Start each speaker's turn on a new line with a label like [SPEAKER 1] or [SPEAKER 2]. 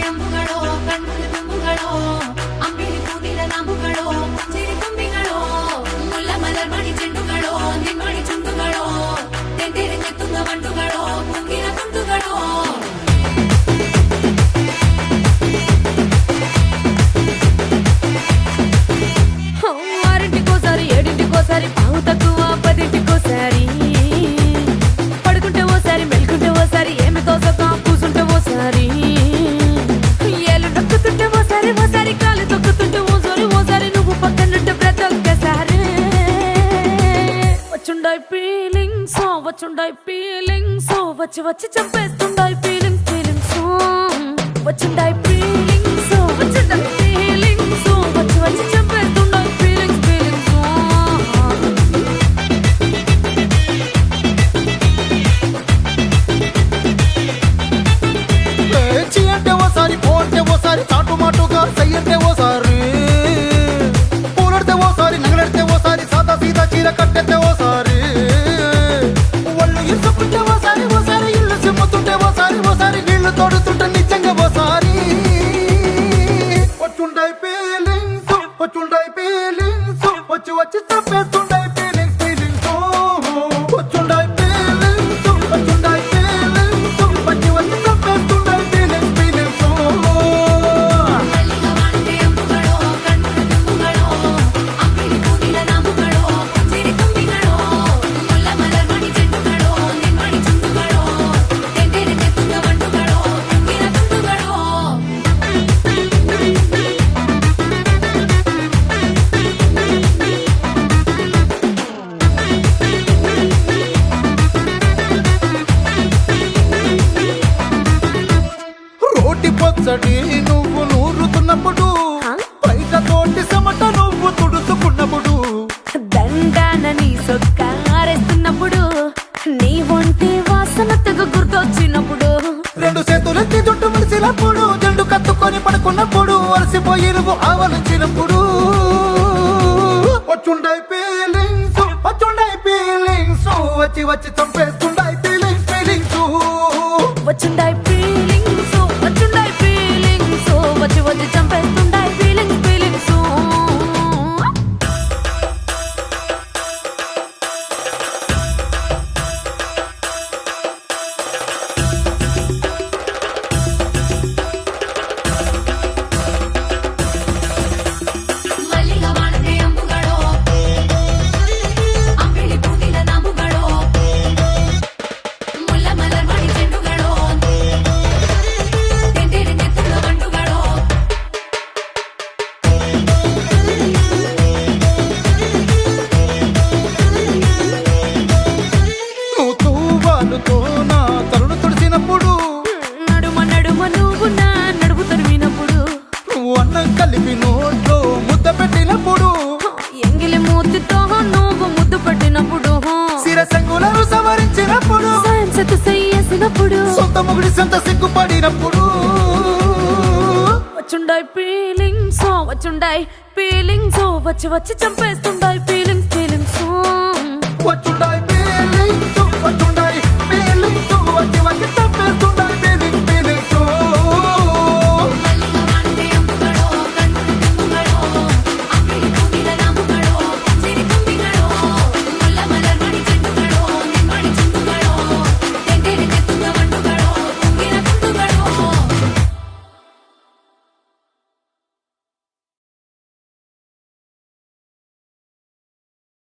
[SPEAKER 1] ಅಂಬುಗಳೋ ಕಣ್ಣುಗಳ ತುಂಬುಗಳೋ ಅಂಬಿಳಿ ಕೂದಿನ ನಂಬುಗಳೋ ಚಿರಿ ತುಂಬಿಗಳೋ ಮುಲ್ಲ ಮಲರ್ ಮಣಿ ಚೆಂಡುಗಳೋ ನಿಮ್ಮಣಿ ಚುಂಡುಗಳೋ ತೆಂದಿರಿ ತೆತ್ತುಂಗ ಬಂಡುಗಳೋ ಮುಂಗಿನ ತುಂಡುಗಳೋ ఆరింటికోసారి ఏడింటికోసారి పావు తక్కువ పదింటికోసారి పడుకుంటే ఓసారి మెలుకుంటే ఓసారి ఏమి తోసక కూసుంటే ఓసారి ఏళ్ళు నొక్కుతుంటే ఓసారి ఓసారి కాలు తొక్కుతుంటే ఓసారి ఓసారి నువ్వు పక్కనుంటే ప్రతి ఒక్కసారి వచ్చుండాయి ఫీలింగ్స్ వచ్చి వచ్చి చంపేస్తుండాయి ఫీలింగ్స్ వచ్చుండాయి ఫీలింగ్స్ వచ్చుండాయి ఫీలింగ్స్ వచ్చి వచ్చి చంపేస్తుండాయి ఫీలింగ్స్
[SPEAKER 2] చి అంటే ఓసారి పోంటే ఓసారి చాటు మాటుగా సై అంటే ఓసారి పూలడితే ఓసారి నగలడితే ఓసారి సాదా సీదా చీర కట్టెతే ఓసారి ఒళ్ళు ఇసుకుంటే ఓసారి ఓసారి ఇల్లు సిమ్ముతుంటే ఓసారి ఓసారి నీళ్లు తోడుతుంటే నిజంగా ఓసారి వచ్చుండాయి ఫీలింగ్స్ వచ్చి వచ్చి చంపేస్తుండాయి ఫీలింగ్స్ వచ్చుండాయి ఫీలింగ్స్ వచ్చి వచ్చి చంపేస్తుండాయి ఫీలింగ్స్
[SPEAKER 1] మల్లిగా వాడితే అంబుಗಳೋ కಣ್ಣుల తుంబుಗಳೋ అంబిలి కూదిన ನಂಬುಗಳೋ చిరి ತುಂಬಿಗಳೋ ముల్ల మలర్ మణి చెండుಗಳೋ నిమ్మణి చుండుಗಳೋ తెందిరి తెత్తుంగ ಬಂಡುಗಳೋ ಮುಂಗಿನ ತುಂಡುಗಳೋ
[SPEAKER 2] రోటి పచ్చడి నువ్వు నూరుతున్నప్పుడు బయట తోటి సమట నువ్వు తుడుచుకున్నప్పుడు
[SPEAKER 1] దండాన నీ సొక్కారేస్తున్నప్పుడు నీ ఒంటి వాసన తెగ గుర్తొచ్చినప్పుడు
[SPEAKER 2] రెండు చేతులెత్తి జుట్టు ముడిసినప్పుడు జండు కత్తుకొని పడుకున్నప్పుడు అలసిపోయి నువ్వు ఆవలించినప్పుడు వచ్చుండాయి ఫీలింగ్స్ వచ్చి వచ్చి చంపేస్తుండాయి ఫీలింగ్స్
[SPEAKER 1] వచ్చుండాయి ఫీలింగ్స్ వచ్చి వచ్చి చంపేస్తుండాయి ఫీలింగ్స్ మల్లిగా వాడితే అంబుಗಳೋ అంబిలి కూదిన ನಂಬುಗಳೋ ముల్ల మలర్ మణి చెండుಗಳೋ తెందిరి తెత్తుంగ ಬಂಡುಗಳೋ
[SPEAKER 2] నువ్వు తూవాలుతో నా తరుణు తుడిచినప్పుడు
[SPEAKER 1] నడుమ నువ్వు నా నడుపు తరిమినప్పుడు
[SPEAKER 2] నువ్వు అన్నం కలిపి నోట్లో ముద్ద పెట్టినప్పుడు
[SPEAKER 1] ఎంగిలి మూతితో నువ్వు ముద్దు పట్టినప్పుడు
[SPEAKER 2] శిరసంగులను సవరించినప్పుడు
[SPEAKER 1] సైన్సెత్ చేసినప్పుడు
[SPEAKER 2] సొంత ముగుడి సొంత సిగ్గుపడినప్పుడు
[SPEAKER 1] వచ్చుండాయి ఫీలింగ్స్ వచ్చి వచ్చి చంపేస్తుండాయి ఫీలింగ్స్